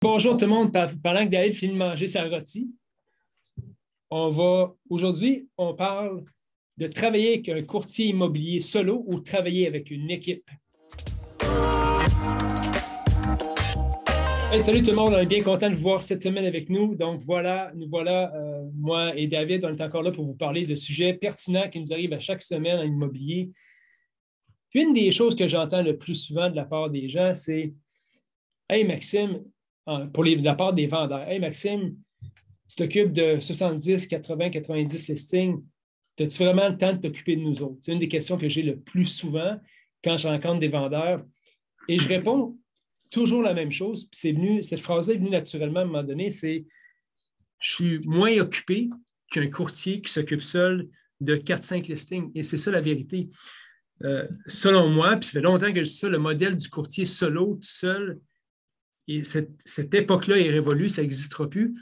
Bonjour tout le monde. Pendant que David finit de manger sa rôtie, aujourd'hui, on parle de travailler avec un courtier immobilier solo ou travailler avec une équipe. Hey, salut tout le monde, on est bien content de vous voir cette semaine avec nous. Donc nous voilà, moi et David, on est encore là pour vous parler de sujets pertinents qui nous arrivent à chaque semaine en immobilier. Puis une des choses que j'entends le plus souvent de la part des gens, c'est « Hey Maxime », de la part des vendeurs. « Hey Maxime, tu t'occupes de 70, 80, 90 listings. As-tu vraiment le temps de t'occuper de nous autres? » C'est une des questions que j'ai le plus souvent quand je rencontre des vendeurs. Et je réponds toujours la même chose. Puis cette phrase-là est venue naturellement à un moment donné, c'est « Je suis moins occupé qu'un courtier qui s'occupe seul de 4-5 listings. » Et c'est ça la vérité. Selon moi, puis ça fait longtemps que je dis ça, le modèle du courtier solo, tout seul, et cette époque-là est révolue, ça n'existera plus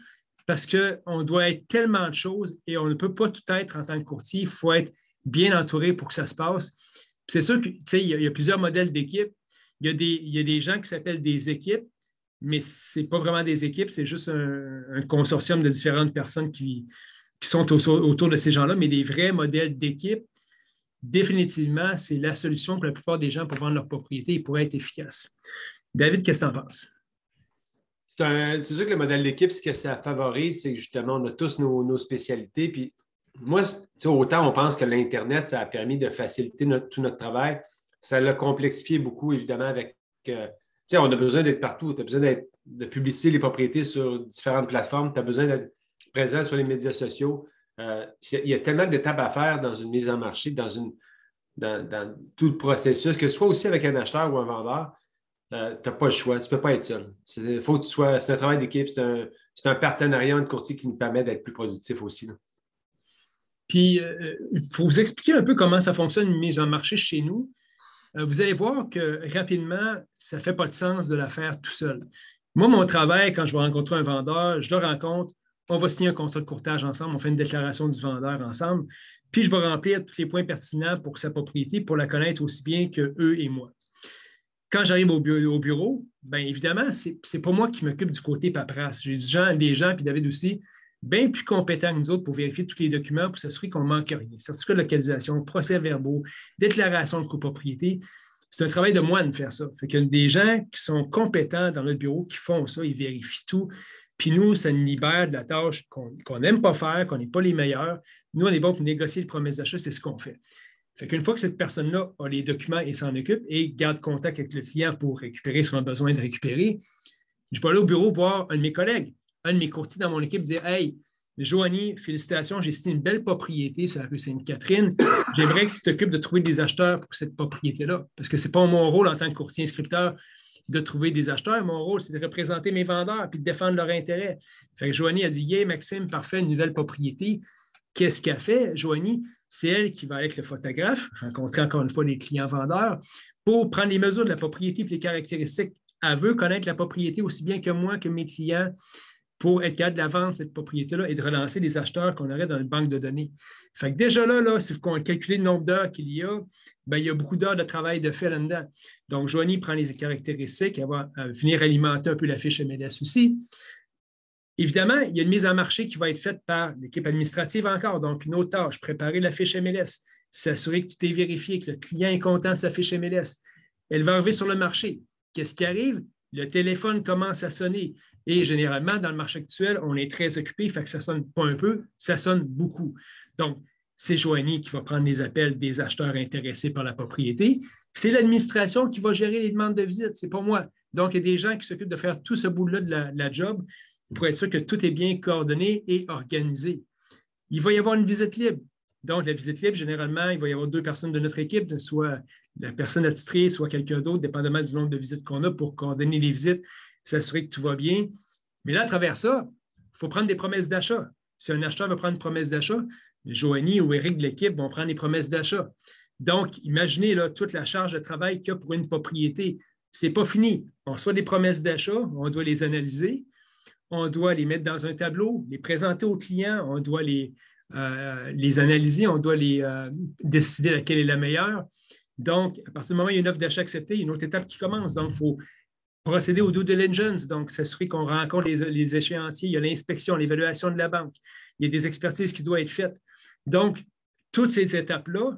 parce qu'on doit être tellement de choses et on ne peut pas tout être en tant que courtier. Il faut être bien entouré pour que ça se passe. C'est sûr qu'il y a plusieurs modèles d'équipes. Il y a des gens qui s'appellent des équipes, mais ce n'est pas vraiment des équipes, c'est juste un consortium de différentes personnes qui sont autour de ces gens-là, mais des vrais modèles d'équipe, définitivement, c'est la solution pour la plupart des gens pour vendre leur propriété et pour être efficace. David, qu'est-ce que tu en penses? C'est sûr que le modèle d'équipe, ce que ça favorise, c'est que justement, on a tous nos spécialités. Puis moi, autant on pense que l'Internet, ça a permis de faciliter tout notre travail, ça l'a complexifié beaucoup, évidemment, avec. On a besoin d'être partout. Tu as besoin de publier les propriétés sur différentes plateformes. Tu as besoin d'être présent sur les médias sociaux. Il y a tellement d'étapes à faire dans une mise en marché, dans tout le processus, que ce soit aussi avec un acheteur ou un vendeur. Tu n'as pas le choix, tu ne peux pas être seul. Faut que c'est un travail d'équipe, c'est un partenariat entre courtiers qui nous permet d'être plus productif aussi. Là. Puis, il faut vous expliquer un peu comment ça fonctionne une mise en marché chez nous. Vous allez voir que rapidement, ça ne fait pas de sens de la faire tout seul. Moi, mon travail, quand je vais rencontrer un vendeur, je le rencontre, on va signer un contrat de courtage ensemble, on fait une déclaration du vendeur ensemble, puis je vais remplir tous les points pertinents pour sa propriété, pour la connaître aussi bien qu'eux et moi. Quand j'arrive au bureau, bien évidemment, ce n'est pas moi qui m'occupe du côté paperasse. J'ai des gens, puis David aussi, bien plus compétents que nous autres pour vérifier tous les documents pour s'assurer qu'on ne manque rien. Certificat de localisation, procès-verbaux, déclaration de copropriété. C'est un travail de moine de faire ça. Fait qu'il y a des gens qui sont compétents dans notre bureau qui font ça, ils vérifient tout. Puis nous, ça nous libère de la tâche qu'on n'aime pas faire, qu'on n'est pas les meilleurs. Nous, on est bon pour négocier les promesses d'achat, c'est ce qu'on fait. Fait qu'une fois que cette personne-là a les documents et s'en occupe et garde contact avec le client pour récupérer ce qu'on a besoin de récupérer, je vais aller au bureau voir un de mes collègues, un de mes courtiers dans mon équipe, dire « Hey, Joanie, félicitations, j'ai signé une belle propriété sur la rue Sainte-Catherine. J'aimerais que tu t'occupes de trouver des acheteurs pour cette propriété-là. » Parce que ce n'est pas mon rôle en tant que courtier inscripteur de trouver des acheteurs. Mon rôle, c'est de représenter mes vendeurs et de défendre leurs intérêts. Fait que Joanie a dit « Yeah, Maxime, parfait, une nouvelle propriété. » Qu'est-ce qu'elle fait, Joanie? C'est elle qui va avec le photographe, rencontrer encore une fois les clients vendeurs, pour prendre les mesures de la propriété et les caractéristiques. Elle veut connaître la propriété aussi bien que moi, que mes clients, pour être capable de la vendre, cette propriété-là, et de relancer les acheteurs qu'on aurait dans une banque de données. Fait que déjà là, si vous calculez le nombre d'heures qu'il y a, bien, il y a beaucoup d'heures de travail de fait là-dedans. Donc, Joanie prend les caractéristiques, elle va venir alimenter un peu la fiche MLS aussi. Évidemment, il y a une mise en marché qui va être faite par l'équipe administrative encore. Donc, une autre tâche, préparer la fiche MLS, s'assurer que tout est vérifié, que le client est content de sa fiche MLS. Elle va arriver sur le marché. Qu'est-ce qui arrive? Le téléphone commence à sonner. Et généralement, dans le marché actuel, on est très occupé, fait que ça ne sonne pas un peu, ça sonne beaucoup. Donc, c'est Joanie qui va prendre les appels des acheteurs intéressés par la propriété. C'est l'administration qui va gérer les demandes de visite, ce n'est pas moi. Donc, il y a des gens qui s'occupent de faire tout ce bout-là de la job pour être sûr que tout est bien coordonné et organisé. Il va y avoir une visite libre. Donc, la visite libre, généralement, il va y avoir 2 personnes de notre équipe, soit la personne attitrée, soit quelqu'un d'autre, dépendamment du nombre de visites qu'on a pour coordonner les visites, s'assurer que tout va bien. Mais là, à travers ça, il faut prendre des promesses d'achat. Si un acheteur veut prendre une promesse d'achat, Joanie ou Eric de l'équipe vont prendre des promesses d'achat. Donc, imaginez là, toute la charge de travail qu'il y a pour une propriété. Ce n'est pas fini. On reçoit des promesses d'achat, on doit les analyser, on doit les mettre dans un tableau, les présenter aux clients, on doit les analyser, on doit décider laquelle est la meilleure. Donc, à partir du moment où il y a une offre d'achat acceptée, il y a une autre étape qui commence. Donc, il faut procéder au due diligence, donc s'assurer qu'on rencontre les échéanciers. Il y a l'inspection, l'évaluation de la banque. Il y a des expertises qui doivent être faites. Donc, toutes ces étapes-là,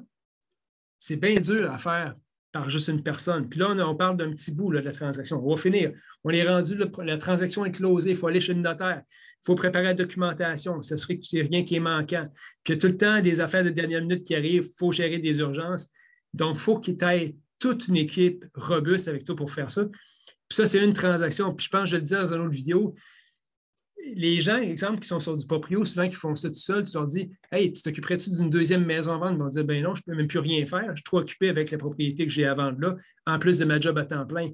c'est bien dur à faire par juste une personne. Puis là, on parle d'un petit bout là, de la transaction. On va finir. On est rendu, la transaction est closée. Il faut aller chez le notaire. Il faut préparer la documentation, s'assurer qu'il n'y a rien qui est manquant. Puis il y a tout le temps des affaires de dernière minute qui arrivent. Il faut gérer des urgences. Donc, il faut qu'il y ait toute une équipe robuste avec toi pour faire ça. Puis ça, c'est une transaction. Puis je pense, je le disais dans une autre vidéo, les gens, exemple, qui sont sur du proprio, souvent qui font ça tout seul, tu leur dis Hey, tu t'occuperais-tu d'une deuxième maison à vendre? Ils vont dire Ben non, je ne peux même plus rien faire. Je suis trop occupé avec la propriété que j'ai à vendre là, en plus de ma job à temps plein.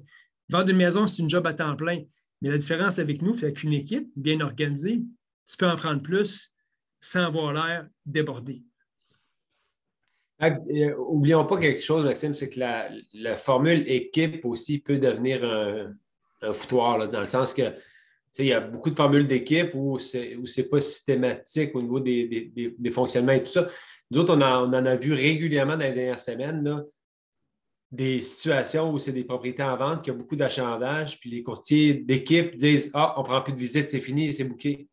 Vendre une maison, c'est une job à temps plein. Mais la différence avec nous, c'est qu'une équipe bien organisée, tu peux en prendre plus sans avoir l'air débordé. Oublions pas quelque chose, Maxime, c'est que la formule équipe aussi peut devenir un foutoir, là, dans le sens que il y a beaucoup de formules d'équipe où c'est pas systématique au niveau des fonctionnements et tout ça. Nous autres, on en a vu régulièrement dans les dernières semaines là, des situations où c'est des propriétés en vente, qui ont beaucoup d'achalandage, puis les courtiers d'équipe disent Ah, on ne prend plus de visite, c'est fini, c'est booké.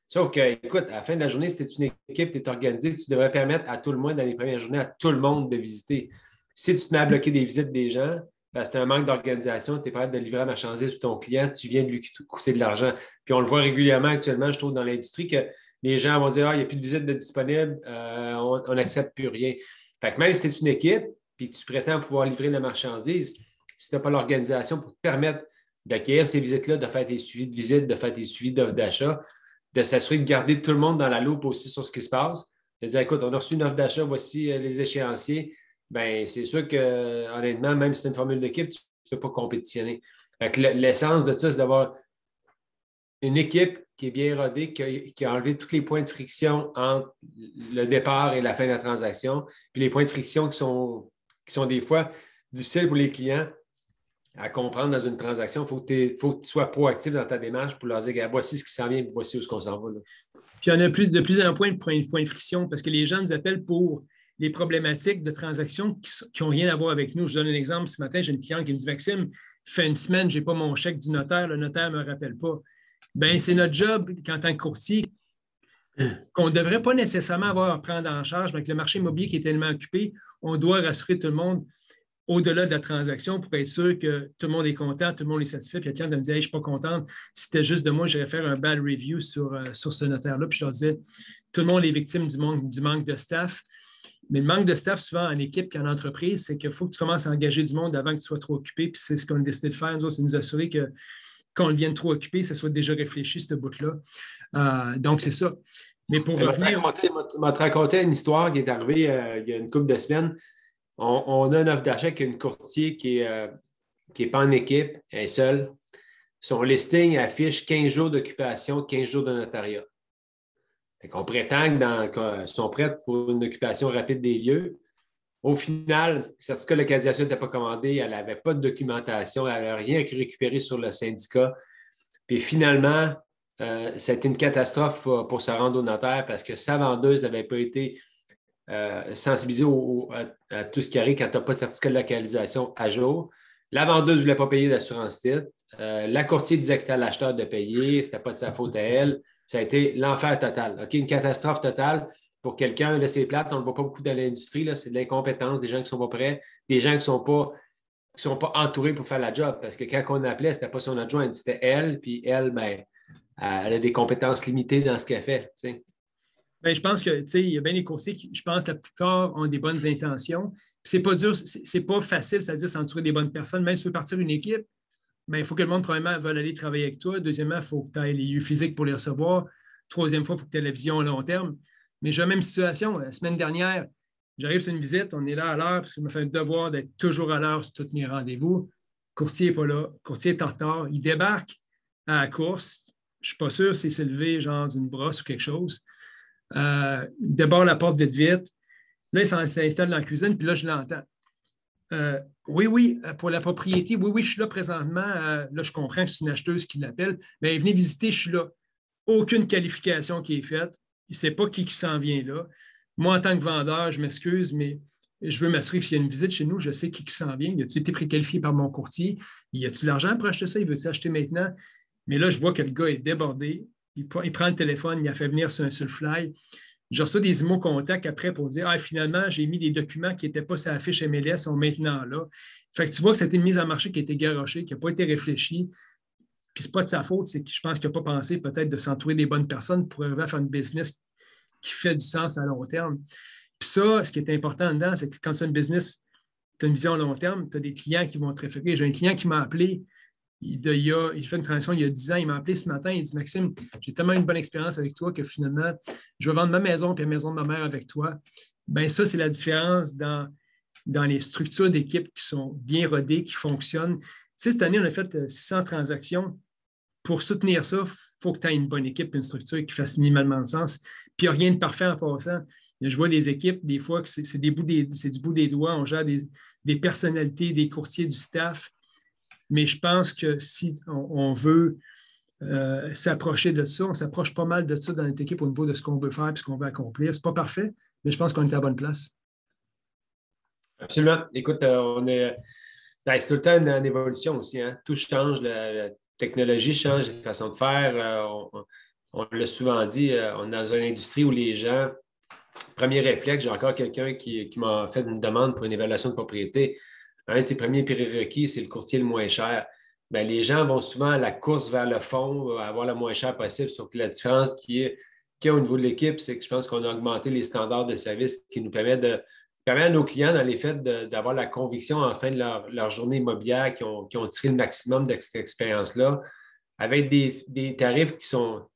Sauf que, écoute, à la fin de la journée, si tu es une équipe, tu es organisé, tu devrais permettre à tout le monde, dans les premières journées, à tout le monde de visiter. Si tu te mets à bloquer des visites des gens, ben, c'est un manque d'organisation, tu es prêt de livrer la marchandise à ton client, tu viens de lui coûter de l'argent. Puis on le voit régulièrement actuellement, je trouve, dans l'industrie, que les gens vont dire Ah, il n'y a plus de visites de disponibles, on n'accepte plus rien. Fait que même si tu es une équipe, puis tu prétends pouvoir livrer la marchandise, si tu n'as pas l'organisation pour te permettre d'accueillir ces visites-là, de faire tes suivis de visites, de faire tes suivis d'achat, de s'assurer de garder tout le monde dans la loupe aussi sur ce qui se passe, de dire écoute, on a reçu une offre d'achat, voici les échéanciers. Bien, c'est sûr que, honnêtement, même si c'est une formule d'équipe, tu ne peux pas compétitionner. L'essence de ça, c'est d'avoir une équipe qui est bien rodée, qui a enlevé tous les points de friction entre le départ et la fin de la transaction, puis les points de friction qui sont des fois difficiles pour les clients à comprendre dans une transaction. Il faut que tu sois proactif dans ta démarche pour leur dire voici ce qui s'en vient, voici où on s'en va. Là. Puis il y en a de plus en plus de points de friction parce que les gens nous appellent pour les problématiques de transactions qui n'ont rien à voir avec nous. Je donne un exemple. Ce matin, j'ai une cliente qui me dit Maxime, fait une semaine, je n'ai pas mon chèque du notaire, le notaire ne me rappelle pas. Bien, c'est notre job en tant que courtier qu'on ne devrait pas nécessairement avoir à prendre en charge. Avec le marché immobilier qui est tellement occupé, on doit rassurer tout le monde au-delà de la transaction pour être sûr que tout le monde est content, tout le monde est satisfait. Puis il y a quelqu'un qui me dit hey, je ne suis pas contente. Si c'était juste de moi, j'irais faire un bad review sur ce notaire-là. Puis je leur disais tout le monde est victime du manque de staff. Mais le manque de staff, souvent en équipe qu'en entreprise, c'est qu'il faut que tu commences à engager du monde avant que tu sois trop occupé. Puis c'est ce qu'on a décidé de faire, nous autres, c'est nous assurer que quand on devienne trop occupé, ça soit déjà réfléchi, ce bout-là. Donc, c'est ça. Mais pour revenir... Je vais te raconter une histoire qui est arrivée il y a une couple de semaines. On a une offre d'achat avec une courtier qui n'est pas en équipe, elle est seule. Son listing affiche 15 jours d'occupation, 15 jours de notariat. On prétend qu'ils sont prêts pour une occupation rapide des lieux. Au final, le certificat de localisation n'était pas commandé, elle n'avait pas de documentation, elle n'avait rien récupéré sur le syndicat. Puis finalement, ça a été une catastrophe pour se rendre au notaire parce que sa vendeuse n'avait pas été sensibilisée à tout ce qui arrive quand tu n'as pas de certificat de localisation à jour. La vendeuse ne voulait pas payer d'assurance titre. La courtier disait que c'était à l'acheteur de payer, ce n'était pas de sa faute à elle. Ça a été l'enfer total. OK, une catastrophe totale. Pour quelqu'un, là, c'est plate, on ne le voit pas beaucoup dans l'industrie, là, c'est de l'incompétence, des gens qui ne sont pas prêts, des gens qui ne sont pas entourés pour faire la job. Parce que quand on appelait, ce n'était pas son adjointe, c'était elle, puis elle, ben, elle a des compétences limitées dans ce qu'elle fait. Bien, je pense que il y a bien des courtiers qui, je pense, la plupart ont des bonnes intentions. C'est pas dur, c'est pas facile, c'est-à-dire s'entourer des bonnes personnes. Même si tu veux partir une équipe, bien, il faut que le monde, premièrement, veuille aller travailler avec toi. Deuxièmement, il faut que tu aies les lieux physiques pour les recevoir. Troisième fois, il faut que tu aies la vision à long terme. Mais j'ai la même situation. La semaine dernière, j'arrive sur une visite, on est là à l'heure parce qu'il me fait le devoir d'être toujours à l'heure sur tous mes rendez-vous. Courtier n'est pas là, courtier est en retard. Il débarque à la course. Je ne suis pas sûr s'il s'est levé genre d'une brosse ou quelque chose. Il débarre la porte vite, vite. Là, il s'installe dans la cuisine, puis là, je l'entends. Oui, pour la propriété, oui, je suis là présentement. Là, je comprends que c'est une acheteuse qui l'appelle. Mais venez visiter, je suis là. Aucune qualification qui est faite. Il ne sait pas qui s'en vient là. Moi, en tant que vendeur, je m'excuse, mais je veux m'assurer que s'il y a une visite chez nous, je sais qui s'en vient. Y a-tu été préqualifié par mon courtier? Y a-tu l'argent pour acheter ça? Il veut-tu acheter maintenant? Mais là, je vois que le gars est débordé. Il prend le téléphone, il a fait venir sur le fly. Je reçois des mots contacts après pour dire finalement, j'ai mis des documents qui n'étaient pas sur la fiche MLS, sont maintenant là. Fait que tu vois que c'était une mise en marché qui a été garochée, qui n'a pas été réfléchie. Puis c'est pas de sa faute, c'est que je pense qu'il n'a pas pensé peut-être de s'entourer des bonnes personnes pour arriver à faire une business qui fait du sens à long terme. Puis ça, ce qui est important dedans, c'est que quand tu as une business, tu as une vision à long terme, tu as des clients qui vont te référer. J'ai un client qui m'a appelé, il fait une transaction il y a 10 ans, il m'a appelé ce matin, il dit Maxime, j'ai tellement une bonne expérience avec toi que finalement, je vais vendre ma maison et la maison de ma mère avec toi. Bien, ça, c'est la différence dans les structures d'équipe qui sont bien rodées, qui fonctionnent. Tu sais, cette année, on a fait 600 transactions. Pour soutenir ça, il faut que tu aies une bonne équipe, une structure qui fasse minimalement de sens. Puis il n'y a rien de parfait en passant. Je vois des équipes, des fois, que c'est du bout des doigts. On gère des personnalités, des courtiers, du staff. Mais je pense que si on veut s'approcher de ça, on s'approche pas mal de ça dans notre équipe au niveau de ce qu'on veut faire et ce qu'on veut accomplir. Ce n'est pas parfait, mais je pense qu'on est à la bonne place. Absolument. Écoute, c'est tout le temps une évolution aussi. Hein? Tout change, la technologie change, les façons de faire. On l'a souvent dit, on est dans une industrie où les gens, premier réflexe, j'ai encore quelqu'un qui m'a fait une demande pour une évaluation de propriété. Un de ses premiers prérequis, c'est le courtier le moins cher. Bien, les gens vont souvent à la course vers le fond, avoir le moins cher possible, sauf que la différence qu'il y a au niveau de l'équipe, c'est que je pense qu'on a augmenté les standards de service qui nous permettent à nos clients, dans les faits, d'avoir la conviction en fin de leur journée immobilière qui ont tiré le maximum de cette expérience-là, avec des tarifs qui sont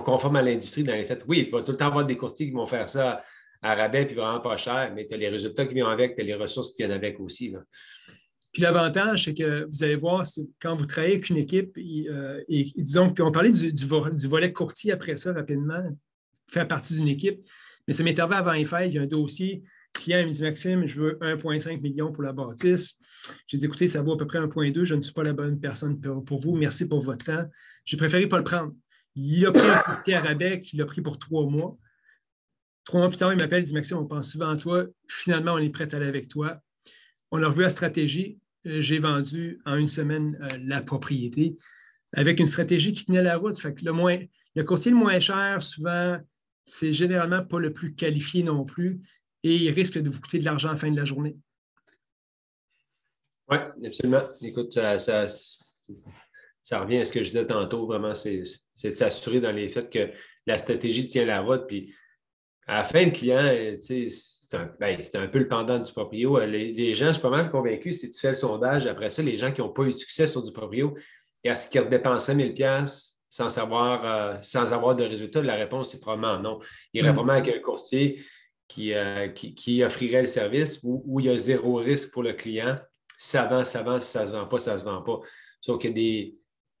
conformes à l'industrie. Dans les faits, oui, tu vas tout le temps avoir des courtiers qui vont faire ça à rabais puis vraiment pas cher, mais tu as les résultats qui viennent avec, tu as les ressources qui viennent avec aussi. Là. Puis l'avantage, c'est que vous allez voir, quand vous travaillez avec une équipe, et disons, puis on parlait du volet courtier après ça rapidement, faire partie d'une équipe, mais ça m'est arrivé avant les fêtes, il y a un dossier, le client il me dit Maxime, je veux 1,5 million pour la bâtisse. J'ai dit écoutez, ça vaut à peu près 1,2, je ne suis pas la bonne personne pour vous, merci pour votre temps. J'ai préféré ne pas le prendre. Il a pris un courtier à rabais qu'il a pris pour 3 mois. 3 mois plus tard, il m'appelle, il dit Maxime, on pense souvent à toi, finalement, on est prêt à aller avec toi. On a revu la stratégie. J'ai vendu en une semaine la propriété avec une stratégie qui tenait la route. Fait que le courtier le moins cher, souvent, c'est généralement pas le plus qualifié non plus et il risque de vous coûter de l'argent à la fin de la journée. Oui, absolument. Écoute, ça revient à ce que je disais tantôt. Vraiment, c'est de s'assurer dans les faits que la stratégie tient la route. Puis à la fin, le client, c'est un peu le pendant du proprio. Les gens, je suis pas mal convaincu, si tu fais le sondage, après ça, les gens qui n'ont pas eu de succès sur du proprio, est-ce qu'ils dépensaient 1 000 $ sans avoir de résultat? La réponse, c'est probablement non. Il irait probablement avec un courtier qui offrirait le service où il y a zéro risque pour le client. Si ça vend, ça vend. Si ça ne se vend pas, ça ne se vend pas. Sauf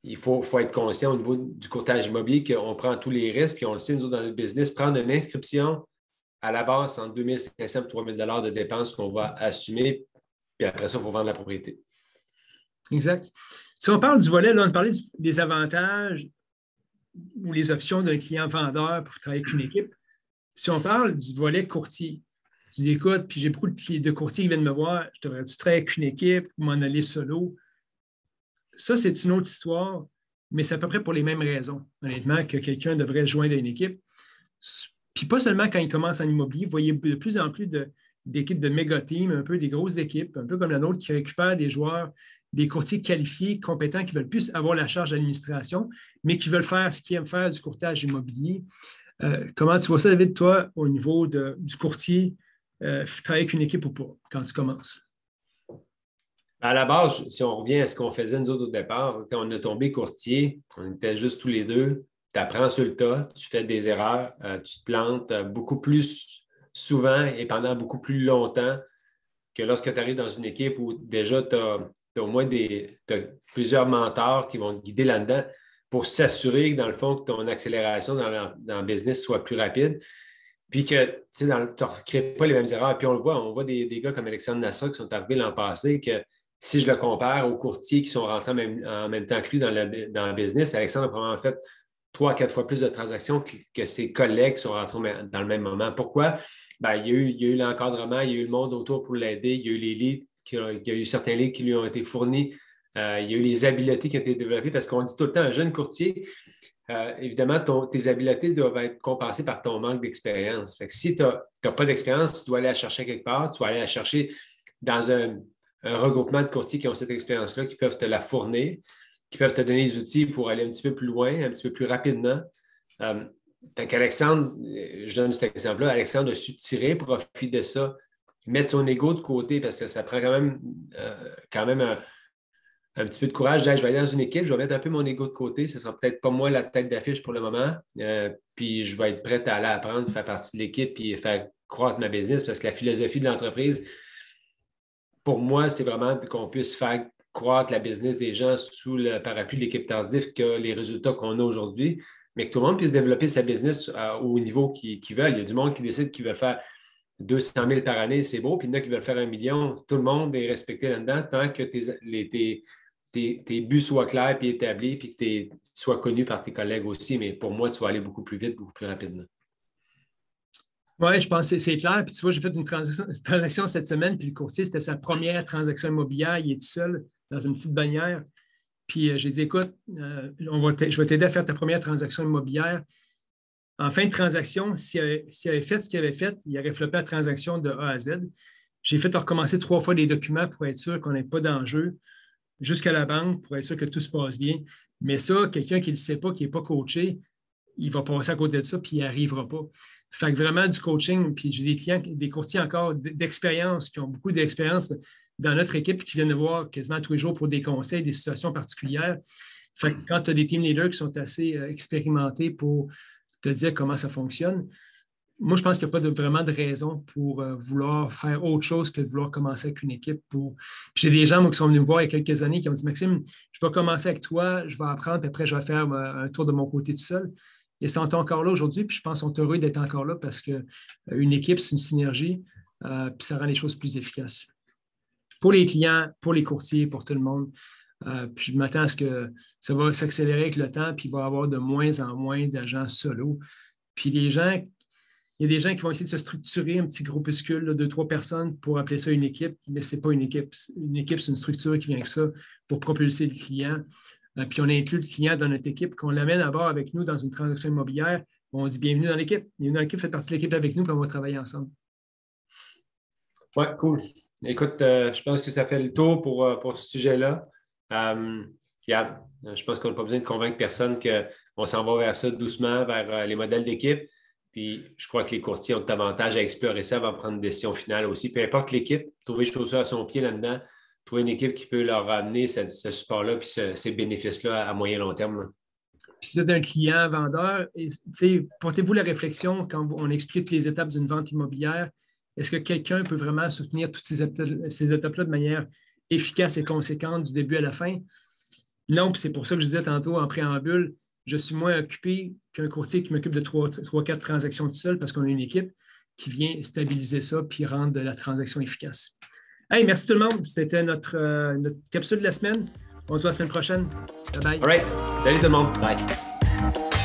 il faut être conscient au niveau du courtage immobilier qu'on prend tous les risques, puis on le sait, nous autres, dans notre business, prendre une inscription à la base entre 2 500 et 3 000 $ de dépenses qu'on va assumer, puis après ça, il faut vendre la propriété. Exact. Si on parle du volet, là, on parlait des avantages ou les options d'un client vendeur pour travailler avec une équipe. Si on parle du volet courtier, je dis écoute, puis j'ai beaucoup de courtiers qui viennent me voir, je devrais-tu travailler avec une équipe ou m'en aller solo? Ça, c'est une autre histoire, mais c'est à peu près pour les mêmes raisons, honnêtement, que quelqu'un devrait joindre une équipe. Puis pas seulement quand il commence en immobilier, vous voyez de plus en plus d'équipes de méga teams, un peu des grosses équipes, un peu comme la nôtre, qui récupèrent des joueurs, des courtiers qualifiés, compétents, qui veulent plus avoir la charge d'administration, mais qui veulent faire ce qu'ils aiment faire du courtage immobilier. Comment tu vois ça, David, toi, au niveau du courtier, travailler avec une équipe ou pas, quand tu commences? À la base, si on revient à ce qu'on faisait nous autres au départ, quand on a tombé courtier, on était juste tous les deux. Tu apprends sur le tas, tu fais des erreurs, tu te plantes beaucoup plus souvent et pendant beaucoup plus longtemps que lorsque tu arrives dans une équipe où déjà tu as au moins plusieurs mentors qui vont te guider là-dedans pour s'assurer que, dans le fond, que ton accélération dans le business soit plus rapide. Puis que tu ne crées pas les mêmes erreurs. Puis on voit des gars comme Alexandre Nassar qui sont arrivés l'an passé, que si je le compare aux courtiers qui sont rentrés en même temps que lui dans le business, Alexandre a probablement fait 3 à 4 fois plus de transactions que ses collègues qui sont rentrés dans le même moment. Pourquoi? il y a eu l'encadrement, il y a eu le monde autour pour l'aider, il y a eu les leads, il y a eu certains leads qui lui ont été fournis, il y a eu les habiletés qui ont été développées parce qu'on dit tout le temps, un jeune courtier, évidemment, tes habiletés doivent être compensées par ton manque d'expérience. Fait que si tu n'as pas d'expérience, tu dois aller la chercher quelque part, tu dois aller la chercher dans un regroupement de courtiers qui ont cette expérience-là, qui peuvent te la fournir, qui peuvent te donner les outils pour aller un petit peu plus loin, un petit peu plus rapidement. Fait qu'Alexandre, je donne cet exemple-là, Alexandre a su tirer profit de ça, mettre son ego de côté parce que ça prend quand même un petit peu de courage. Je vais aller dans une équipe, je vais mettre un peu mon ego de côté. Ce ne sera peut-être pas moi la tête d'affiche pour le moment. Puis je vais être prêt à aller apprendre, faire partie de l'équipe puis faire croître ma business parce que la philosophie de l'entreprise, pour moi, c'est vraiment qu'on puisse faire croître la business des gens sous le parapluie de l'équipe Tardif que les résultats qu'on a aujourd'hui, mais que tout le monde puisse développer sa business au niveau qu'ils veulent. Il y a du monde qui décide qu'ils veulent faire 200 000 par année, c'est beau, puis il y en a qui veulent faire 1 million. Tout le monde est respecté là-dedans tant que tes buts soient clairs et établis, puis que tu sois connu par tes collègues aussi. Mais pour moi, tu vas aller beaucoup plus vite, beaucoup plus rapidement. Oui, je pense que c'est clair. Puis tu vois, j'ai fait une transaction cette semaine, puis le courtier, c'était sa première transaction immobilière. Il est tout seul dans une petite bannière. Puis j'ai dit, écoute, je vais t'aider à faire ta première transaction immobilière. En fin de transaction, s'il avait fait ce qu'il avait fait, il aurait floppé la transaction de A à Z. J'ai fait recommencer 3 fois les documents pour être sûr qu'on n'ait pas d'enjeu jusqu'à la banque pour être sûr que tout se passe bien. Mais ça, quelqu'un qui ne le sait pas, qui n'est pas coaché, il va passer à côté de ça puis il n'y arrivera pas. Fait que vraiment du coaching, puis j'ai des clients, des courtiers encore d'expérience, qui ont beaucoup d'expérience dans notre équipe qui viennent nous voir quasiment tous les jours pour des conseils, des situations particulières. Fait que quand tu as des team leaders qui sont assez expérimentés pour te dire comment ça fonctionne, moi, je pense qu'il n'y a pas vraiment de raison pour vouloir faire autre chose que de vouloir commencer avec une équipe. Puis j'ai des gens moi, qui sont venus me voir il y a quelques années qui ont dit, Maxime, je vais commencer avec toi, je vais apprendre, puis après, je vais faire un tour de mon côté tout seul. Ils sont encore là aujourd'hui, puis je pense qu'ils sont heureux d'être encore là parce qu'une équipe, c'est une synergie, puis ça rend les choses plus efficaces. Pour les clients, pour les courtiers, pour tout le monde. Puis je m'attends à ce que ça va s'accélérer avec le temps, puis il va y avoir de moins en moins d'agents solo. Puis il y a des gens qui vont essayer de se structurer, un petit groupuscule de 2-3 personnes pour appeler ça une équipe, mais ce n'est pas une équipe. Une équipe, c'est une structure qui vient avec ça pour propulser le client. Puis on inclut le client dans notre équipe, qu'on l'amène à bord avec nous dans une transaction immobilière. On dit bienvenue dans l'équipe. Bienvenue dans l'équipe, faites partie de l'équipe avec nous, puis on va travailler ensemble. Oui, cool. Écoute, je pense que ça fait le tour pour ce sujet-là. Regarde, je pense qu'on n'a pas besoin de convaincre personne qu'on s'en va vers ça doucement, vers les modèles d'équipe. Puis je crois que les courtiers ont davantage à explorer ça avant de prendre une décision finale aussi. Peu importe l'équipe, trouver chaussure à son pied là-dedans, trouver une équipe qui peut leur ramener ce support-là puis ces bénéfices-là à moyen long terme. Puis si vous êtes un client vendeur, portez-vous la réflexion quand on explique les étapes d'une vente immobilière. Est-ce que quelqu'un peut vraiment soutenir toutes ces étapes-là de manière efficace et conséquente du début à la fin? Non, puis c'est pour ça que je disais tantôt en préambule, je suis moins occupé qu'un courtier qui m'occupe de 3-4 transactions tout seul parce qu'on a une équipe qui vient stabiliser ça puis rendre la transaction efficace. Hey, merci tout le monde. C'était notre capsule de la semaine. On se voit la semaine prochaine. Bye bye. All right. Salut tout le monde. Bye.